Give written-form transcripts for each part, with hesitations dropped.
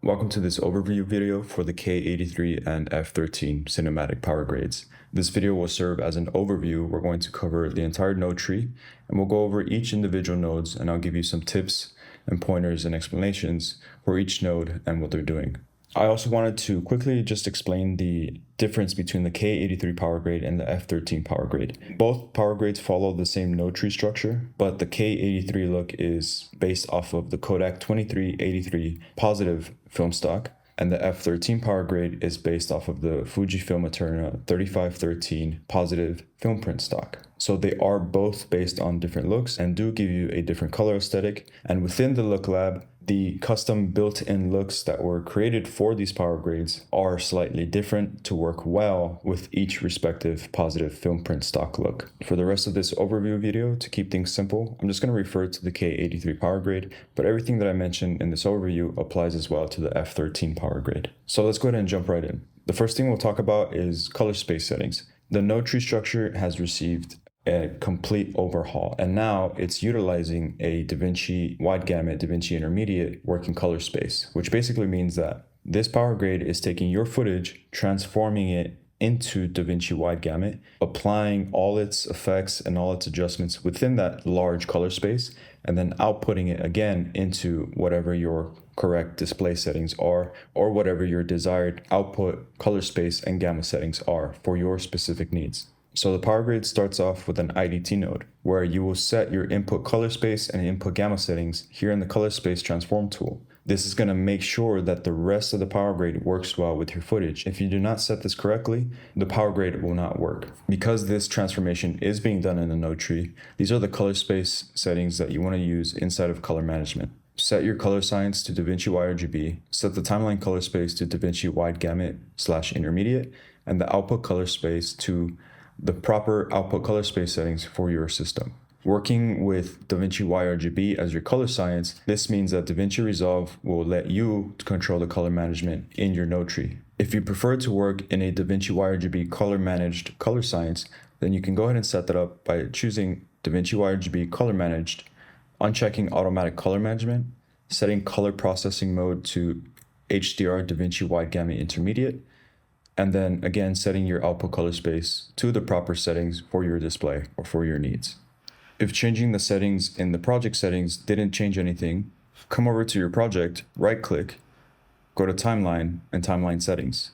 Welcome to this overview video for the K83 and F13 cinematic power grades. This video will serve as an overview. We're going to cover the entire node tree and we'll go over each individual nodes, and I'll give you some tips and pointers and explanations for each node and what they're doing. I also wanted to quickly just explain the difference between the K83 power grade and the F13 power grade. Both power grades follow the same node tree structure, but the K83 look is based off of the Kodak 2383 positive film stock, and the F13 power grade is based off of the Fujifilm Eterna 3513 positive film print stock. So they are both based on different looks and do give you a different color aesthetic. And within the Look Lab, the custom built-in looks that were created for these power grades are slightly different to work well with each respective positive film print stock look. For the rest of this overview video, to keep things simple, I'm just going to refer to the K83 power grade, but everything that I mentioned in this overview applies as well to the F13 power grade. So let's go ahead and jump right in. The first thing we'll talk about is color space settings. The node tree structure has received a complete overhaul, and now it's utilizing a DaVinci wide gamut, DaVinci intermediate working color space, which basically means that this power grade is taking your footage, transforming it into DaVinci wide gamut, applying all its effects and all its adjustments within that large color space, and then outputting it again into whatever your correct display settings are, or whatever your desired output color space and gamma settings are for your specific needs. So the power grade starts off with an IDT node, where you will set your input color space and input gamma settings here in the color space transform tool. This is going to make sure that the rest of the power grade works well with your footage. If you do not set this correctly, the power grade will not work. Because this transformation is being done in the node tree, these are the color space settings that you want to use inside of color management. Set your color science to DaVinci YRGB, set the timeline color space to DaVinci wide gamut / intermediate, and the output color space to the proper output color space settings for your system. Working with DaVinci YRGB as your color science, this means that DaVinci Resolve will let you control the color management in your node tree. If you prefer to work in a DaVinci YRGB color managed color science, then you can go ahead and set that up by choosing DaVinci YRGB color managed, unchecking automatic color management, setting color processing mode to HDR DaVinci wide gamut intermediate, and then again setting your output color space to the proper settings for your display or for your needs. If changing the settings in the project settings didn't change anything, come over to your project, right click, go to timeline and timeline settings.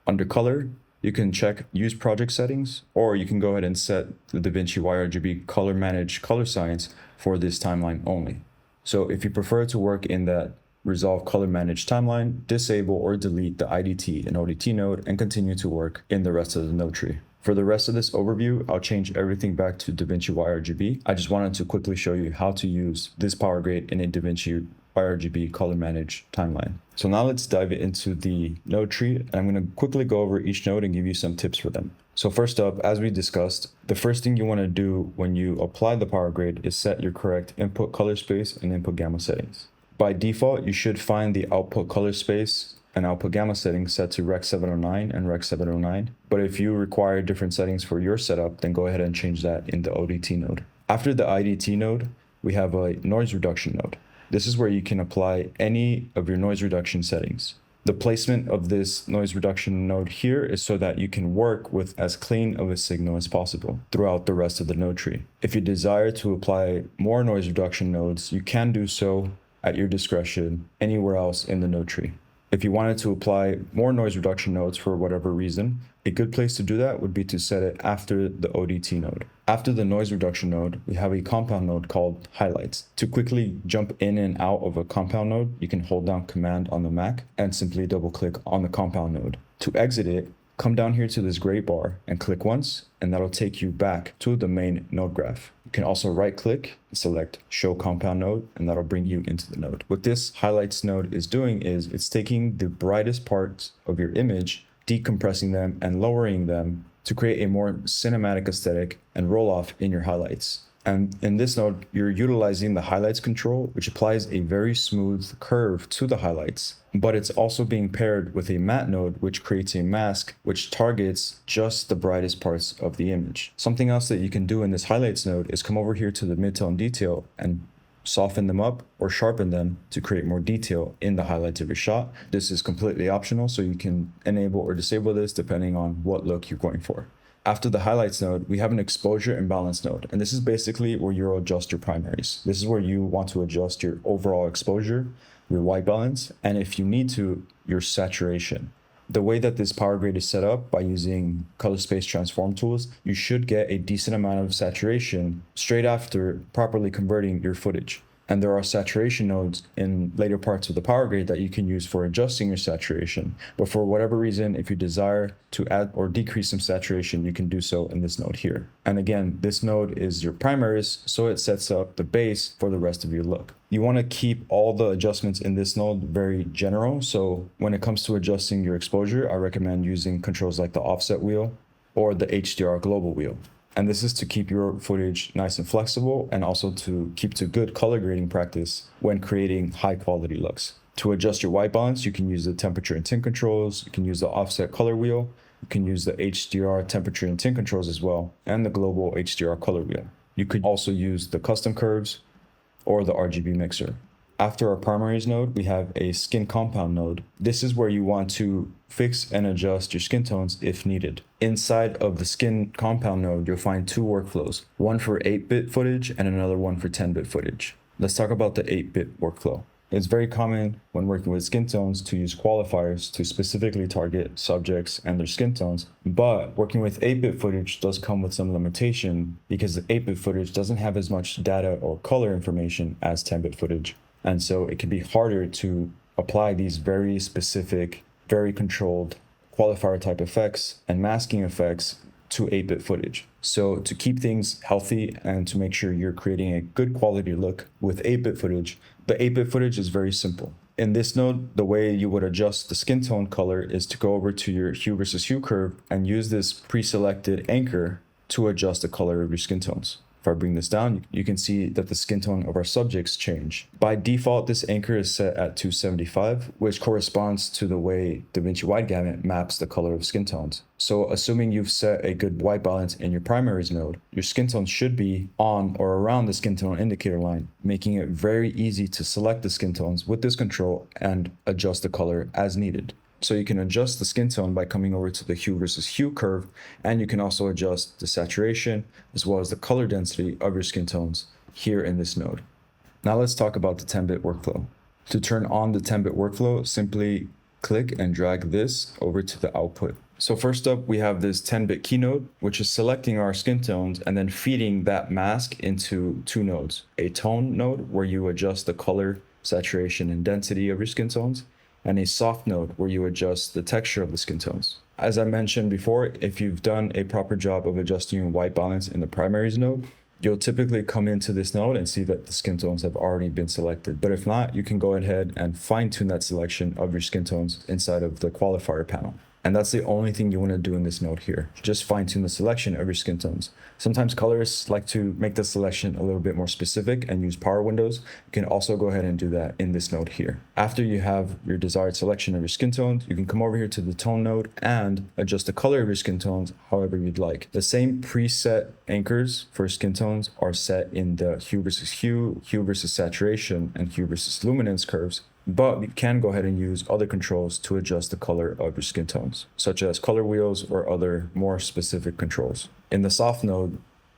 Under color, you can check use project settings, or you can go ahead and set the DaVinci YRGB color manage color science for this timeline only. So if you prefer to work in that Resolve color manage timeline, disable or delete the IDT and ODT node and continue to work in the rest of the node tree. For the rest of this overview, I'll change everything back to DaVinci YRGB. I just wanted to quickly show you how to use this power grade in a DaVinci YRGB color manage timeline. So now let's dive into the node tree, and I'm going to quickly go over each node and give you some tips for them. So first up, as we discussed, the first thing you want to do when you apply the power grade is set your correct input color space and input gamma settings. By default, you should find the output color space and output gamma settings set to Rec 709 and Rec 709. But if you require different settings for your setup, then go ahead and change that in the ODT node. After the IDT node, we have a noise reduction node. This is where you can apply any of your noise reduction settings. The placement of this noise reduction node here is so that you can work with as clean of a signal as possible throughout the rest of the node tree. If you desire to apply more noise reduction nodes, you can do so at your discretion anywhere else in the node tree. If you wanted to apply more noise reduction nodes for whatever reason, a good place to do that would be to set it after the ODT node. After the noise reduction node, we have a compound node called highlights. To quickly jump in and out of a compound node, you can hold down Command on the Mac and simply double click on the compound node. To exit it, come down here to this gray bar and click once, and that'll take you back to the main node graph. You can also right click, select show compound node, and that'll bring you into the node. What this highlights node is doing is it's taking the brightest parts of your image, decompressing them and lowering them to create a more cinematic aesthetic and roll off in your highlights. And in this node, you're utilizing the highlights control, which applies a very smooth curve to the highlights, but it's also being paired with a matte node, which creates a mask, which targets just the brightest parts of the image. Something else that you can do in this highlights node is come over here to the midtone detail and soften them up, or sharpen them to create more detail in the highlights of your shot. This is completely optional, so you can enable or disable this depending on what look you're going for. After the highlights node, we have an exposure and balance node, and this is basically where you'll adjust your primaries. This is where you want to adjust your overall exposure, your white balance, and if you need to, your saturation. The way that this PowerGrade is set up by using color space transform tools, you should get a decent amount of saturation straight after properly converting your footage. And there are saturation nodes in later parts of the PowerGrade that you can use for adjusting your saturation. But for whatever reason, if you desire to add or decrease some saturation, you can do so in this node here. And again, this node is your primaries, so it sets up the base for the rest of your look. You want to keep all the adjustments in this node very general. So when it comes to adjusting your exposure, I recommend using controls like the offset wheel or the HDR global wheel. And this is to keep your footage nice and flexible, and also to keep to good color grading practice when creating high quality looks. To adjust your white balance, you can use the temperature and tint controls, you can use the offset color wheel, you can use the HDR temperature and tint controls as well, and the global HDR color wheel. You could also use the custom curves or the RGB mixer. After our primaries node, we have a skin compound node. This is where you want to fix and adjust your skin tones if needed. Inside of the skin compound node, you'll find two workflows, one for 8-bit footage and another one for 10-bit footage. Let's talk about the 8-bit workflow. It's very common when working with skin tones to use qualifiers to specifically target subjects and their skin tones, but working with 8-bit footage does come with some limitation because the 8-bit footage doesn't have as much data or color information as 10-bit footage. And so it can be harder to apply these very specific, very controlled qualifier type effects and masking effects to 8-bit footage. So to keep things healthy and to make sure you're creating a good quality look with 8-bit footage, the 8-bit footage is very simple. In this node, the way you would adjust the skin tone color is to go over to your hue versus hue curve and use this pre-selected anchor to adjust the color of your skin tones. If I bring this down, you can see that the skin tone of our subjects change. By default, this anchor is set at 275, which corresponds to the way DaVinci Wide Gamut maps the color of skin tones. So assuming you've set a good white balance in your primaries node, your skin tone should be on or around the skin tone indicator line, making it very easy to select the skin tones with this control and adjust the color as needed. So you can adjust the skin tone by coming over to the hue versus hue curve, and you can also adjust the saturation as well as the color density of your skin tones here in this node. Now let's talk about the 10-bit workflow. To turn on the 10-bit workflow, simply click and drag this over to the output. So first up, we have this 10-bit key node, which is selecting our skin tones and then feeding that mask into two nodes. A tone node where you adjust the color, saturation, and density of your skin tones, and a soft node where you adjust the texture of the skin tones. As I mentioned before, if you've done a proper job of adjusting your white balance in the primaries node, you'll typically come into this node and see that the skin tones have already been selected. But if not, you can go ahead and fine-tune that selection of your skin tones inside of the qualifier panel. And that's the only thing you want to do in this node here. Just fine-tune the selection of your skin tones. Sometimes colorists like to make the selection a little bit more specific and use power windows. You can also go ahead and do that in this node here. After you have your desired selection of your skin tones, you can come over here to the tone node and adjust the color of your skin tones however you'd like. The same preset anchors for skin tones are set in the hue versus hue, hue versus saturation, and hue versus luminance curves. But you can go ahead and use other controls to adjust the color of your skin tones, such as color wheels or other more specific controls. In the soft node,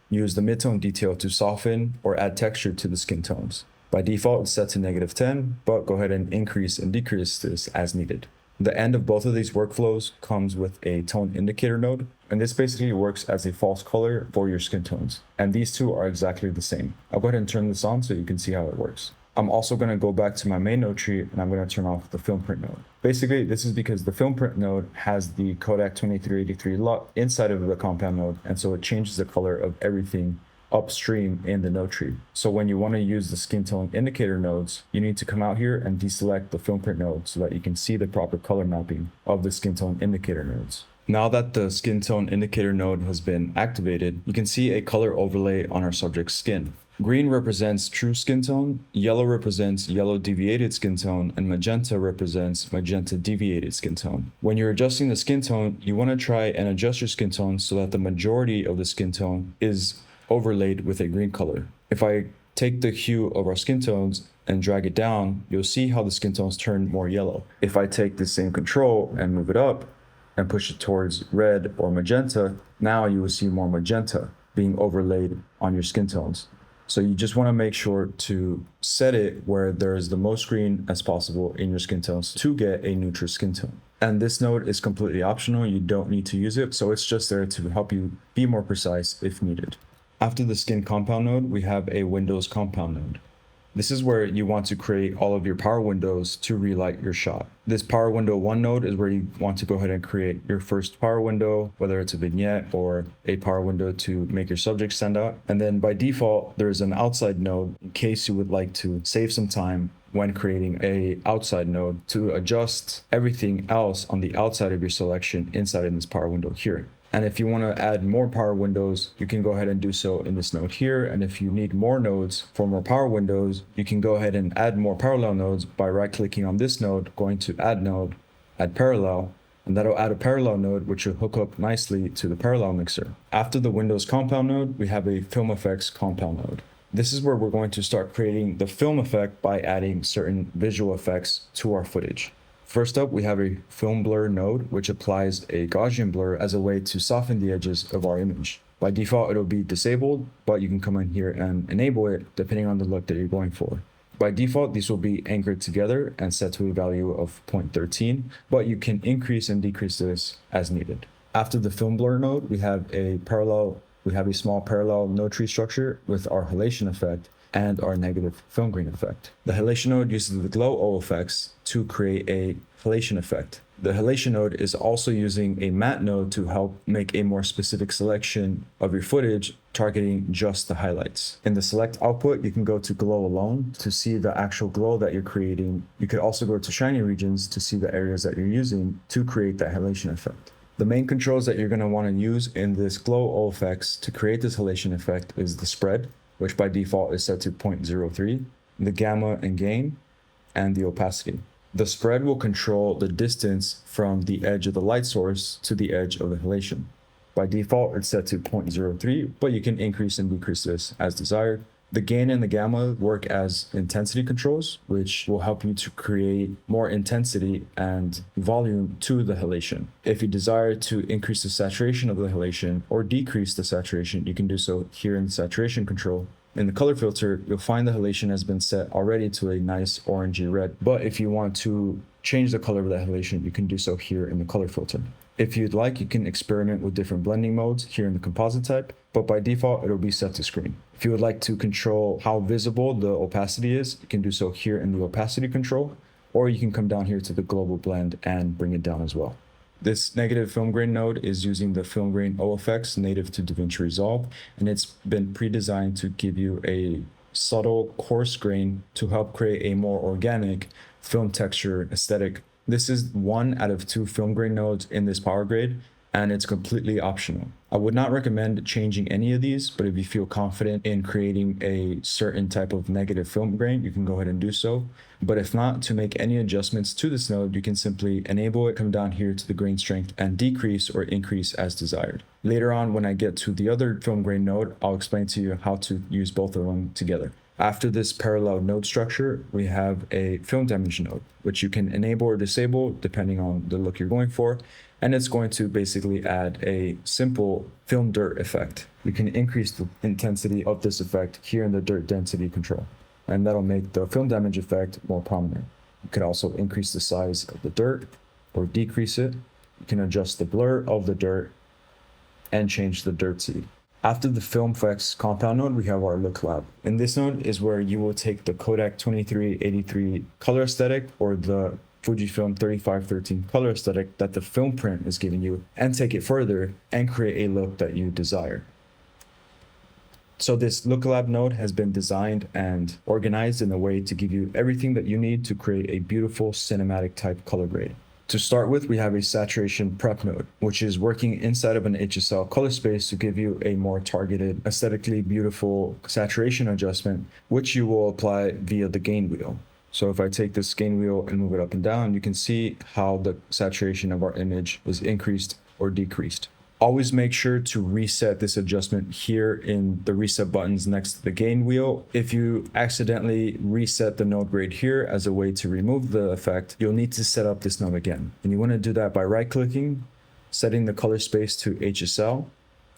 use the midtone detail to soften or add texture to the skin tones. By default, it's set to -10, but go ahead and increase and decrease this as needed. The end of both of these workflows comes with a tone indicator node, and this basically works as a false color for your skin tones. And these two are exactly the same. I'll go ahead and turn this on so you can see how it works. I'm also going to go back to my main node tree and I'm going to turn off the film print node. Basically, this is because the film print node has the Kodak 2383 LUT inside of the compound node, and so it changes the color of everything upstream in the node tree. So when you want to use the skin tone indicator nodes, you need to come out here and deselect the film print node so that you can see the proper color mapping of the skin tone indicator nodes. Now that the skin tone indicator node has been activated, you can see a color overlay on our subject's skin. Green represents true skin tone, yellow represents yellow deviated skin tone, and magenta represents magenta deviated skin tone. When you're adjusting the skin tone, you want to try and adjust your skin tone so that the majority of the skin tone is overlaid with a green color. If I take the hue of our skin tones and drag it down, you'll see how the skin tones turn more yellow. If I take the same control and move it up and push it towards red or magenta, now you will see more magenta being overlaid on your skin tones. So you just want to make sure to set it where there is the most green as possible in your skin tones to get a neutral skin tone. And this node is completely optional. You don't need to use it. So it's just there to help you be more precise if needed. After the skin compound node, we have a Windows compound node. This is where you want to create all of your power windows to relight your shot. This power window 1 node is where you want to go ahead and create your first power window, whether it's a vignette or a power window to make your subject stand out. And then by default, there's an outside node in case you would like to save some time when creating a outside node to adjust everything else on the outside of your selection inside in this power window here. And if you want to add more power windows, you can go ahead and do so in this node here. And if you need more nodes for more power windows, you can go ahead and add more parallel nodes by right-clicking on this node, going to add node, add parallel, and that'll add a parallel node, which will hook up nicely to the parallel mixer. After the Windows compound node, we have a film effects compound node. This is where we're going to start creating the film effect by adding certain visual effects to our footage. First up, we have a film blur node, which applies a Gaussian blur as a way to soften the edges of our image. By default, it'll be disabled, but you can come in here and enable it depending on the look that you're going for. By default, these will be anchored together and set to a value of 0.13, but you can increase and decrease this as needed. After the film blur node, we have a small parallel node tree structure with our halation effect and our negative film grain effect. The halation node uses the glow O effects to create a halation effect. The halation node is also using a matte node to help make a more specific selection of your footage, targeting just the highlights. In the select output, you can go to glow alone to see the actual glow that you're creating. You could also go to shiny regions to see the areas that you're using to create that halation effect. The main controls that you're going to want to use in this glow O effects to create this halation effect is the spread, which by default is set to 0.03, the gamma and gain, and the opacity. The spread will control the distance from the edge of the light source to the edge of the halation. By default, it's set to 0.03, but you can increase and decrease this as desired. The gain and the gamma work as intensity controls, which will help you to create more intensity and volume to the halation. If you desire to increase the saturation of the halation or decrease the saturation, you can do so here in the saturation control. In the color filter, you'll find the halation has been set already to a nice orangey red, but if you want to change the color of the halation, you can do so here in the color filter. If you'd like, you can experiment with different blending modes here in the composite type, but by default, it'll be set to screen. If you would like to control how visible the opacity is, you can do so here in the opacity control, or you can come down here to the global blend and bring it down as well. This negative film grain node is using the film grain O effects native to DaVinci Resolve, and it's been pre-designed to give you a subtle coarse grain to help create a more organic film texture aesthetic. This is 1 out of 2 film grain nodes in this PowerGrade, and it's completely optional. I would not recommend changing any of these, but if you feel confident in creating a certain type of negative film grain, you can go ahead and do so. But if not, to make any adjustments to this node, you can simply enable it, come down here to the grain strength, and decrease or increase as desired. Later on, when I get to the other film grain node, I'll explain to you how to use both of them together. After this parallel node structure, we have a film damage node, which you can enable or disable depending on the look you're going for. And it's going to basically add a simple film dirt effect. You can increase the intensity of this effect here in the dirt density control, and that'll make the film damage effect more prominent. You can also increase the size of the dirt or decrease it. You can adjust the blur of the dirt and change the dirt seed. After the film effects compound node, we have our look lab. In this node is where you will take the Kodak 2383 color aesthetic or the Fujifilm 3513 color aesthetic that the film print is giving you and take it further and create a look that you desire. So this Look Lab node has been designed and organized in a way to give you everything that you need to create a beautiful cinematic type color grade. To start with, we have a saturation prep node, which is working inside of an HSL color space to give you a more targeted, aesthetically beautiful saturation adjustment, which you will apply via the gain wheel. So if I take this gain wheel and move it up and down, you can see how the saturation of our image is increased or decreased. Always make sure to reset this adjustment here in the reset buttons next to the gain wheel. If you accidentally reset the node grade here as a way to remove the effect, you'll need to set up this node again. And you want to do that by right-clicking, setting the color space to HSL,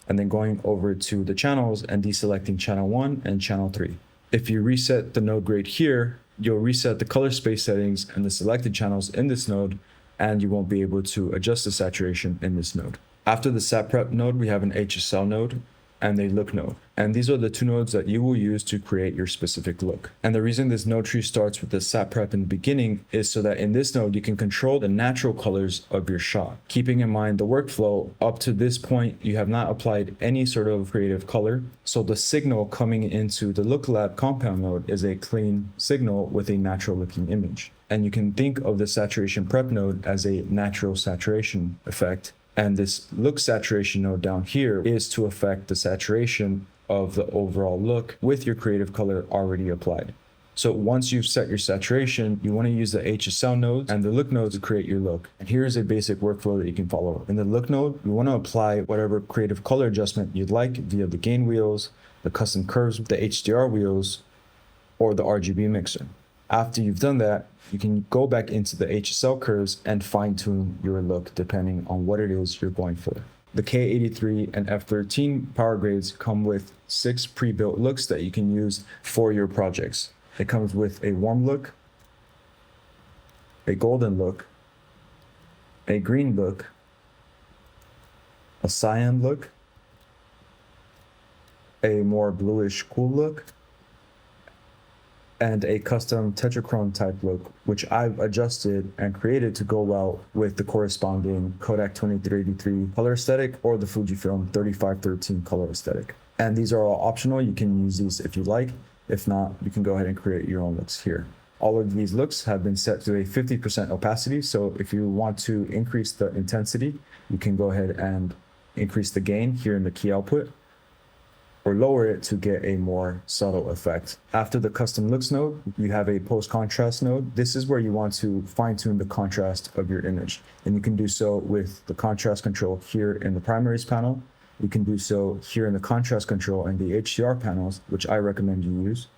and then going over to the channels and deselecting channel 1 and channel 3. If you reset the node grade here, you'll reset the color space settings and the selected channels in this node, and you won't be able to adjust the saturation in this node. After the sat prep node, we have an HSL node and a look node. And these are the two nodes that you will use to create your specific look. And the reason this node tree starts with the sat prep in the beginning is so that in this node, you can control the natural colors of your shot. Keeping in mind the workflow, up to this point, you have not applied any sort of creative color. So the signal coming into the look lab compound node is a clean signal with a natural looking image. And you can think of the saturation prep node as a natural saturation effect. And this look saturation node down here is to affect the saturation of the overall look with your creative color already applied. So once you've set your saturation, you want to use the HSL node and the look node to create your look. And here's a basic workflow that you can follow. In the look node, you want to apply whatever creative color adjustment you'd like via the gain wheels, the custom curves, the HDR wheels, or the RGB mixer. After you've done that, you can go back into the HSL curves and fine tune your look depending on what it is you're going for. The K83 and F13 power grades come with 6 pre-built looks that you can use for your projects. It comes with a warm look, a golden look, a green look, a cyan look, a more bluish cool look, and a custom tetrachrome type look, which I've adjusted and created to go well with the corresponding Kodak 2383 color aesthetic or the Fujifilm 3513 color aesthetic. And these are all optional. You can use these if you like. If not, you can go ahead and create your own looks here. All of these looks have been set to a 50% opacity. So if you want to increase the intensity, you can go ahead and increase the gain here in the key output, or lower it to get a more subtle effect. After the custom looks node, you have a post contrast node. This is where you want to fine tune the contrast of your image. And you can do so with the contrast control here in the primaries panel. You can do so here in the contrast control and the HDR panels, which I recommend you use.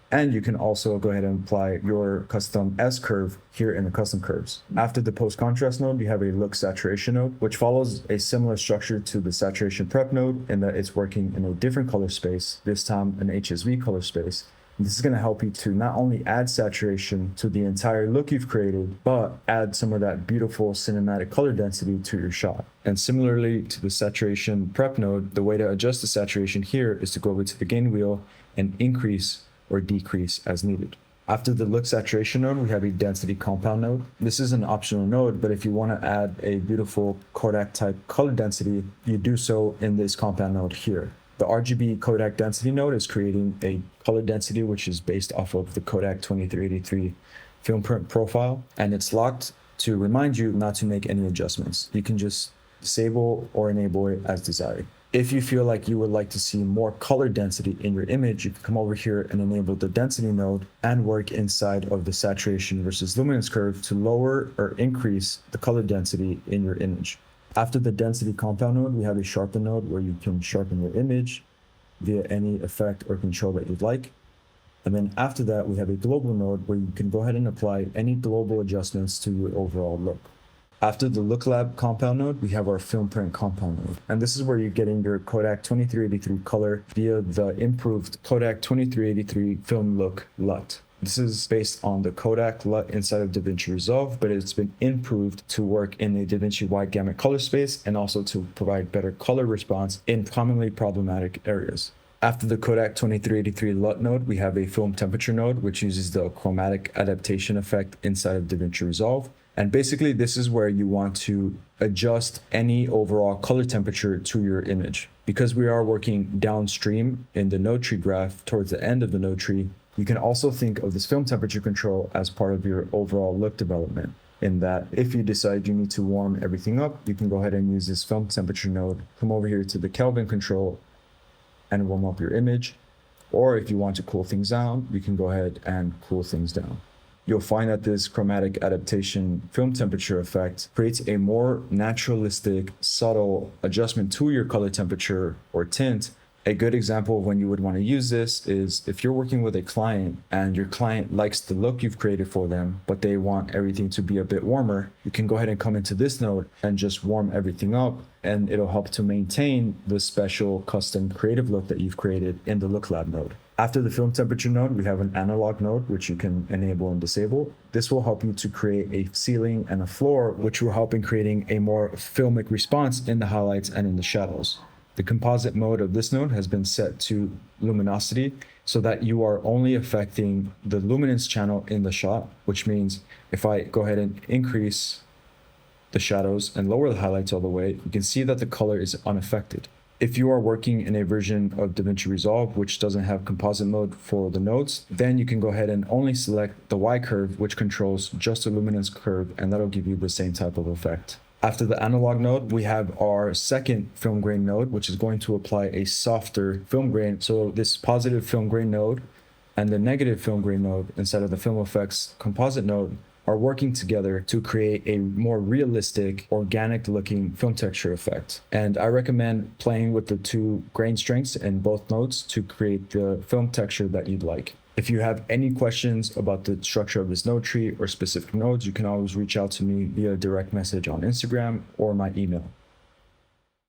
And you can also go ahead and apply your custom S curve here in the custom curves. After the post contrast node, you have a look saturation node, which follows a similar structure to the saturation prep node in that it's working in a different color space, this time an HSV color space. And this is going to help you to not only add saturation to the entire look you've created, but add some of that beautiful cinematic color density to your shot. And similarly to the saturation prep node, the way to adjust the saturation here is to go over to the gain wheel and increase or decrease as needed. After the look saturation node, we have a density compound node. This is an optional node, but if you want to add a beautiful Kodak type color density, you do so in this compound node here. The RGB Kodak density node is creating a color density which is based off of the Kodak 2383 film print profile, and it's locked to remind you not to make any adjustments. You can just disable or enable it as desired. If you feel like you would like to see more color density in your image, you can come over here and enable the density node and work inside of the saturation versus luminance curve to lower or increase the color density in your image. After the density compound node, we have a sharpen node where you can sharpen your image via any effect or control that you'd like. And then after that, we have a global node where you can go ahead and apply any global adjustments to your overall look. After the Look Lab compound node, we have our film print compound node. And this is where you're getting your Kodak 2383 color via the improved Kodak 2383 film look LUT. This is based on the Kodak LUT inside of DaVinci Resolve, but it's been improved to work in the DaVinci wide gamut color space and also to provide better color response in commonly problematic areas. After the Kodak 2383 LUT node, we have a film temperature node, which uses the chromatic adaptation effect inside of DaVinci Resolve. And basically, this is where you want to adjust any overall color temperature to your image. Because we are working downstream in the node tree graph towards the end of the node tree, you can also think of this film temperature control as part of your overall look development. In that, if you decide you need to warm everything up, you can go ahead and use this film temperature node, come over here to the Kelvin control and warm up your image. Or if you want to cool things down, you can go ahead and cool things down. you'll find that this chromatic adaptation film temperature effect creates a more naturalistic, subtle adjustment to your color temperature or tint. A good example of when you would want to use this is if you're working with a client and your client likes the look you've created for them, but they want everything to be a bit warmer, you can go ahead and come into this node and just warm everything up, and it'll help to maintain the special custom creative look that you've created in the Look Lab node. After the film temperature node, we have an analog node, which you can enable and disable. This will help you to create a ceiling and a floor, which will help in creating a more filmic response in the highlights and in the shadows. The composite mode of this node has been set to luminosity so that you are only affecting the luminance channel in the shot, which means if I go ahead and increase the shadows and lower the highlights all the way, you can see that the color is unaffected. If you are working in a version of DaVinci Resolve, which doesn't have composite mode for the nodes, then you can go ahead and only select the Y curve, which controls just the luminance curve, and that'll give you the same type of effect. After the analog node, we have our second film grain node, which is going to apply a softer film grain. So this positive film grain node and the negative film grain node, instead of the film effects composite node, are working together to create a more realistic, organic looking film texture effect. And I recommend playing with the two grain strengths in both nodes to create the film texture that you'd like. If you have any questions about the structure of this node tree or specific nodes, you can always reach out to me via direct message on Instagram or my email.